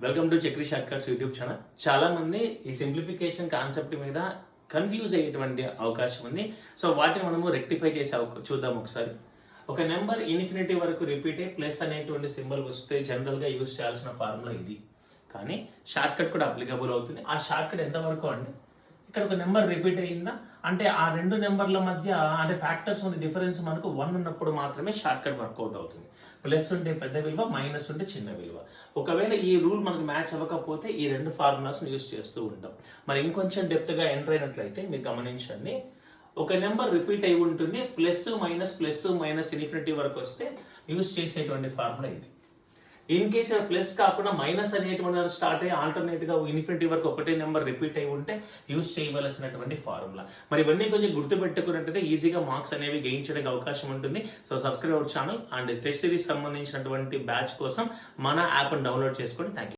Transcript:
Welcome to Chakri short cuts YouTube channel. చాలా మంది ఈ సింప్లిఫికేషన్ కాన్సెప్ట్ మీద కన్ఫ్యూజ్ అయ్యేటువంటి అవకాశం ఉంది. సో వాటిని మనము రెక్టిఫై చేసే చూద్దాం ఒకసారి. ఒక నెంబర్ ఇన్ఫినిటీ వరకు రిపీట్ అయ్యి ప్లస్ అనేటువంటి సింబల్ వస్తే జనరల్ గా యూజ్ చేయాల్సిన ఫార్ములా ఇది. కానీ షార్ట్ కట్ కూడా అప్లికబుల్ అవుతుంది. ఆ షార్ట్ కట్ ఎంత వరకు అంటే ఇక్కడ ఒక నెంబర్ రిపీట్ అయ్యిందా అంటే ఆ రెండు నెంబర్ల మధ్య అంటే ఫ్యాక్టర్స్ ఉన్న డిఫరెన్స్ మనకు 1 ఉన్నప్పుడు మాత్రమే షార్ట్ కట్ వర్కౌట్ అవుతుంది. ప్లస్ ఉంటే పెద్ద విలువ, మైనస్ ఉంటే చిన్న విలువ. ఒకవేళ ఈ రూల్ మనకు మ్యాచ్ అవ్వకపోతే ఈ రెండు ఫార్ములాస్ యూజ్ చేస్తూ ఉంటాం. మరి ఇంకొంచెం డెప్త్ గా ఎంటర్ అయినట్లయితే మీరు గమనించండి, ఒక నెంబర్ రిపీట్ అయి ఉంటుంది, ప్లస్ మైనస్ ఇన్ఫినిటీ వరకు వస్తే యూజ్ చేసేటువంటి ఫార్ములా ఇది. ఇన్ కేస్ ప్లస్ కాకుండా మైనస్ అనేటువంటి స్టార్ట్ అయ్యి ఆల్టర్నేట్ గా ఇన్ఫినిటీ వరకు ఒకటే నెంబర్ రిపీట్ అయి ఉంటే యూజ్ చేయవలసినటువంటి ఫార్ములా. మరి ఇవన్నీ కొంచెం గుర్తుపెట్టుకున్నట్టయితే ఈజీగా మార్క్స్ అనేవి గెయిన్ చేయడానికి అవకాశం ఉంటుంది. So subscribe our channel and test series సంబంధించినటువంటి బ్యాచ్ కోసం మన యాప్ డౌన్లోడ్ చేసుకోండి. Thank you.